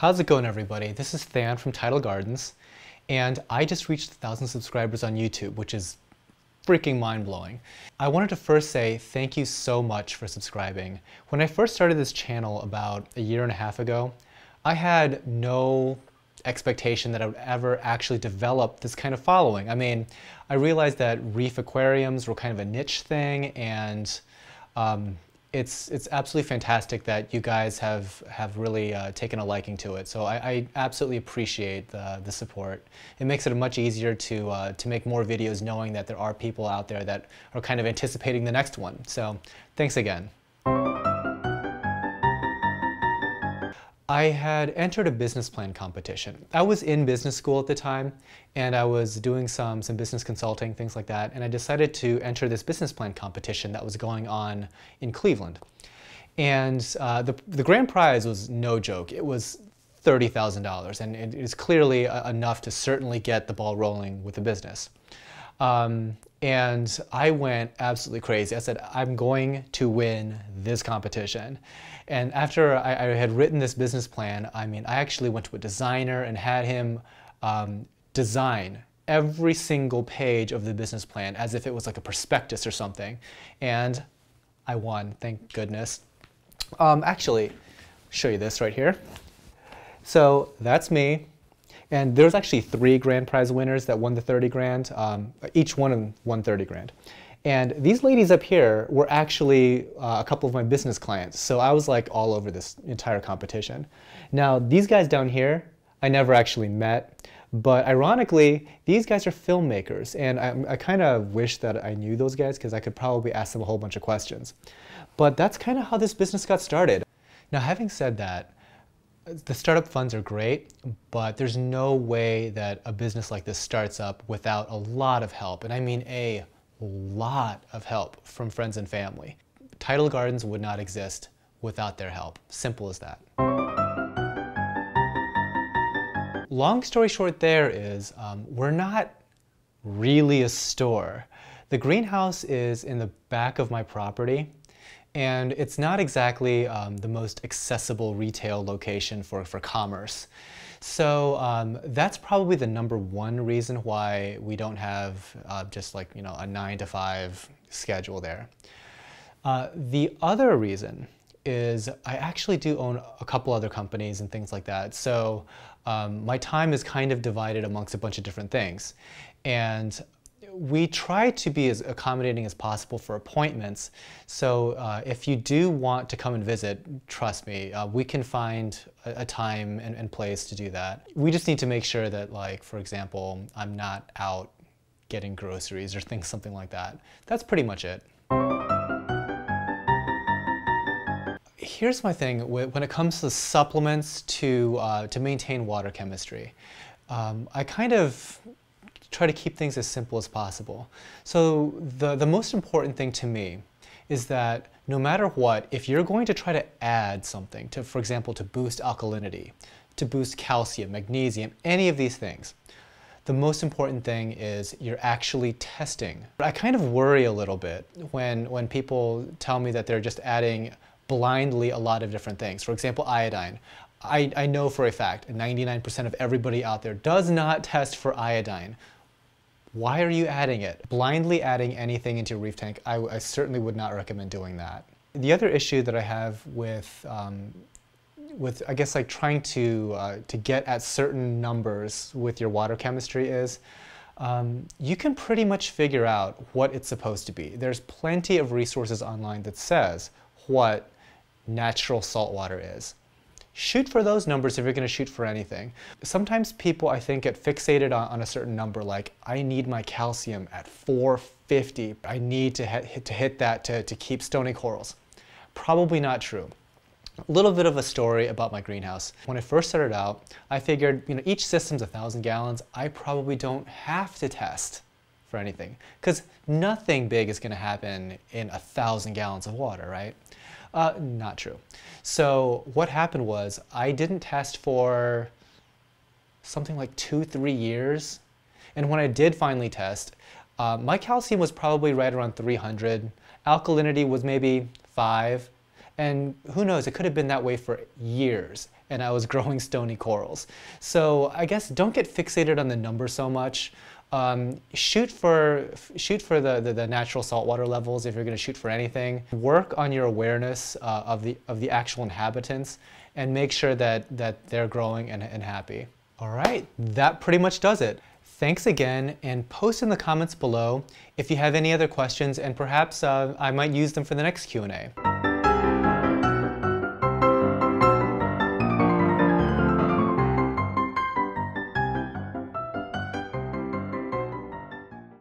How's it going, everybody? This is Than from Tidal Gardens, and I just reached 1,000 subscribers on YouTube, which is freaking mind-blowing. I wanted to first say thank you so much for subscribing. When I first started this channel about a year and a half ago, I had no expectation that I would ever actually develop this kind of following. I mean, I realized that reef aquariums were kind of a niche thing, and it's absolutely fantastic that you guys have really taken a liking to it. So I absolutely appreciate the support. It makes it much easier to make more videos knowing that there are people out there that are kind of anticipating the next one. So thanks again. I had entered a business plan competition. I was in business school at the time, and I was doing some business consulting, things like that, and I decided to enter this business plan competition that was going on in Cleveland. And the grand prize was no joke. It was $30,000, and it is clearly enough to certainly get the ball rolling with the business. And I went absolutely crazy. I said, I'm going to win this competition. And after I had written this business plan, I actually went to a designer and had him design every single page of the business plan as if it was like a prospectus or something. And I won, thank goodness. Actually, show you this right here. So that's me. And there's actually 3 grand prize winners that won the 30 grand. Each one of them won 30 grand. And these ladies up here were actually a couple of my business clients. So I was like all over this entire competition. Now, these guys down here, I never actually met. But ironically, these guys are filmmakers. And I kind of wish that I knew those guys because I could probably ask them a whole bunch of questions. But that's kind of how this business got started. Now, having said that, the startup funds are great, but there's no way that a business like this starts up without a lot of help, and I mean a lot of help from friends and family. Tidal Gardens would not exist without their help. Simple as that. Long story short there is, we're not really a store. The greenhouse is in the back of my property, and it's not exactly the most accessible retail location for commerce. So that's probably the #1 reason why we don't have just like, a 9-to-5 schedule there. The other reason is I actually do own a couple other companies and things like that. So my time is kind of divided amongst a bunch of different things. And we try to be as accommodating as possible for appointments. So if you do want to come and visit, trust me, we can find a time and place to do that. We just need to make sure that, like, for example, I'm not out getting groceries or something like that. That's pretty much it. Here's my thing when it comes to supplements to maintain water chemistry. I kind of try to keep things as simple as possible. So the most important thing to me is that no matter what, if you're going to try to add something to, for example, to boost alkalinity, to boost calcium, magnesium, any of these things, the most important thing is you're actually testing. I kind of worry a little bit when people tell me that they're just adding blindly a lot of different things. For example, iodine. I know for a fact 99% of everybody out there does not test for iodine. Why are you adding it? Blindly adding anything into your reef tank, I certainly would not recommend doing that. The other issue that I have with I guess like trying to get at certain numbers with your water chemistry is you can pretty much figure out what it's supposed to be. There's plenty of resources online that says what natural salt water is. Shoot for those numbers if you're going to shoot for anything. Sometimes people, I think, get fixated on a certain number, like I need my calcium at 450. I need to hit that to keep stony corals. Probably not true. A little bit of a story about my greenhouse. When I first started out, I figured, each system's 1,000 gallons. I probably don't have to test for anything because nothing big is going to happen in 1,000 gallons of water, right? Not true. So what happened was I didn't test for something like 2-3 years. And when I did finally test, my calcium was probably right around 300. Alkalinity was maybe 5. And who knows, it could have been that way for years. and I was growing stony corals. So I guess don't get fixated on the number so much. Shoot for the natural saltwater levels if you're going to shoot for anything. Work on your awareness of the actual inhabitants, and make sure that they're growing and happy. All right, that pretty much does it. Thanks again, and post in the comments below if you have any other questions, and perhaps I might use them for the next Q&A.